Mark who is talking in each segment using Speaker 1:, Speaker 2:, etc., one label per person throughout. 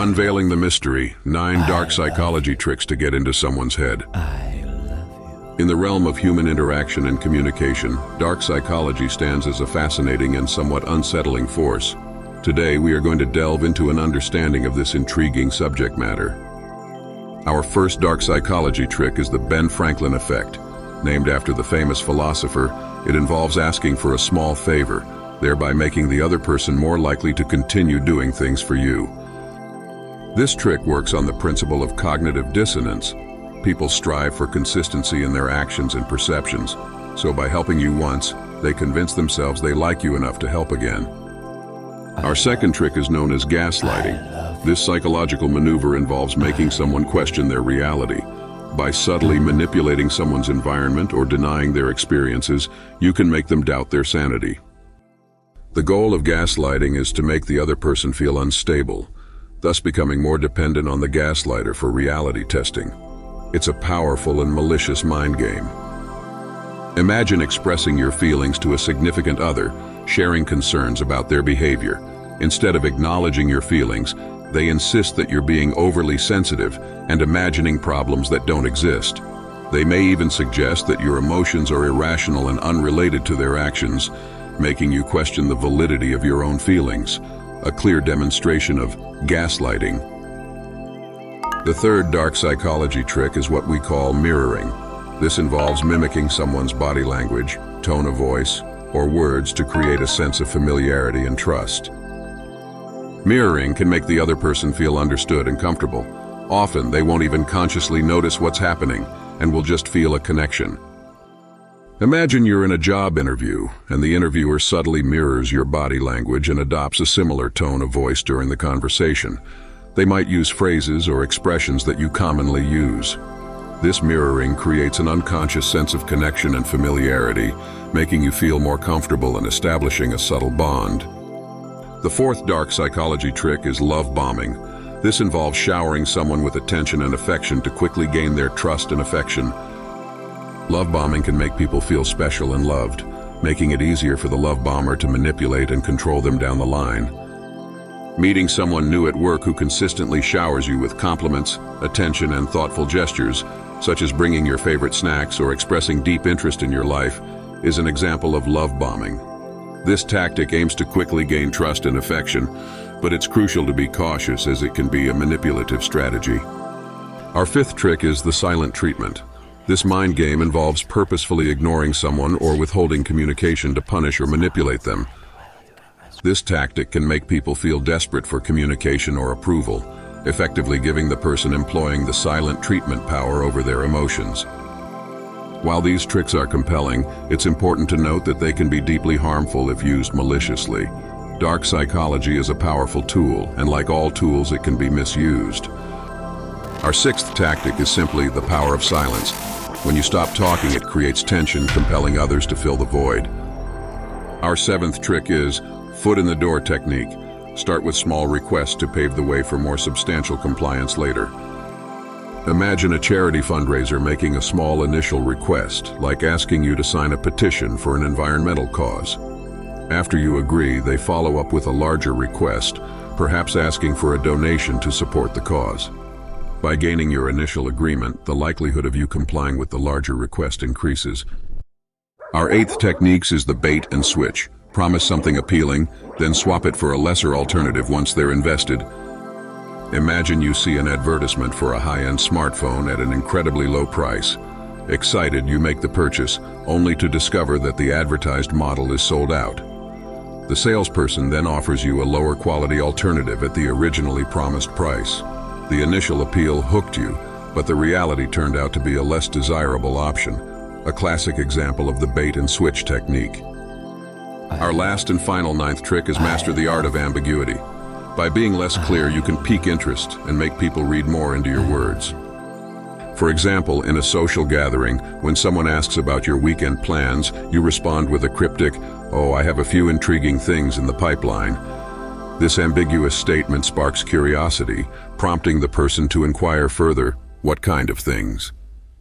Speaker 1: Unveiling the mystery, 9 dark psychology tricks to get into someone's head.
Speaker 2: I love
Speaker 1: In the realm of human interaction and communication, dark psychology stands as a fascinating and somewhat unsettling force. Today, we are going to delve into an understanding of this intriguing subject matter. Our first dark psychology trick is the Ben Franklin effect. Named after the famous philosopher, it involves asking for a small favor, thereby making the other person more likely to continue doing things for you. This trick works on the principle of cognitive dissonance. People strive for consistency in their actions and perceptions, so by helping you once, they convince themselves they like you enough to help again. Our second trick is known as gaslighting. This psychological maneuver involves making someone question their reality. By subtly manipulating someone's environment or denying their experiences, you can make them doubt their sanity. The goal of gaslighting is to make the other person feel unstable, thus becoming more dependent on the gaslighter for reality testing. It's a powerful and malicious mind game. Imagine expressing your feelings to a significant other, sharing concerns about their behavior. Instead of acknowledging your feelings, they insist that you're being overly sensitive and imagining problems that don't exist. They may even suggest that your emotions are irrational and unrelated to their actions, making you question the validity of your own feelings. A clear demonstration of gaslighting. The third dark psychology trick is what we call mirroring. This involves mimicking someone's body language, tone of voice, or words to create a sense of familiarity and trust. Mirroring can make the other person feel understood and comfortable. Often, they won't even consciously notice what's happening and will just feel a connection. Imagine you're in a job interview, and the interviewer subtly mirrors your body language and adopts a similar tone of voice during the conversation. They might use phrases or expressions that you commonly use. This mirroring creates an unconscious sense of connection and familiarity, making you feel more comfortable and establishing a subtle bond. The fourth dark psychology trick is love bombing. This involves showering someone with attention and affection to quickly gain their trust and affection. Love bombing can make people feel special and loved, making it easier for the love bomber to manipulate and control them down the line. Meeting someone new at work who consistently showers you with compliments, attention, and thoughtful gestures, such as bringing your favorite snacks or expressing deep interest in your life, is an example of love bombing. This tactic aims to quickly gain trust and affection, but it's crucial to be cautious as it can be a manipulative strategy. Our fifth trick is the silent treatment. This mind game involves purposefully ignoring someone or withholding communication to punish or manipulate them. This tactic can make people feel desperate for communication or approval, effectively giving the person employing the silent treatment power over their emotions. While these tricks are compelling, it's important to note that they can be deeply harmful if used maliciously. Dark psychology is a powerful tool, and like all tools, it can be misused. Our sixth tactic is simply the power of silence. When you stop talking, it creates tension, compelling others to fill the void. Our seventh trick is foot in the door technique. Start with small requests to pave the way for more substantial compliance later. Imagine a charity fundraiser making a small initial request, like asking you to sign a petition for an environmental cause. After you agree, they follow up with a larger request, perhaps asking for a donation to support the cause. By gaining your initial agreement, the likelihood of you complying with the larger request increases. Our eighth technique is the bait and switch. Promise something appealing, then swap it for a lesser alternative once they're invested. Imagine you see an advertisement for a high-end smartphone at an incredibly low price. Excited, you make the purchase, only to discover that the advertised model is sold out. The salesperson then offers you a lower quality alternative at the originally promised price. The initial appeal hooked you, but the reality turned out to be a less desirable option, a classic example of the bait and switch technique. Our last and final ninth trick is master the art of ambiguity. By being less clear, you can pique interest and make people read more into your words. For example, in a social gathering, when someone asks about your weekend plans, you respond with a cryptic, "Oh, I have a few intriguing things in the pipeline." This ambiguous statement sparks curiosity, prompting the person to inquire further, "What kind of things?"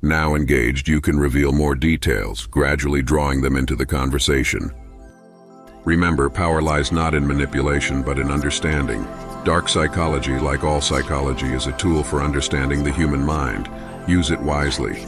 Speaker 1: Now engaged, you can reveal more details, gradually drawing them into the conversation. Remember, power lies not in manipulation, but in understanding. Dark psychology, like all psychology, is a tool for understanding the human mind. Use it wisely.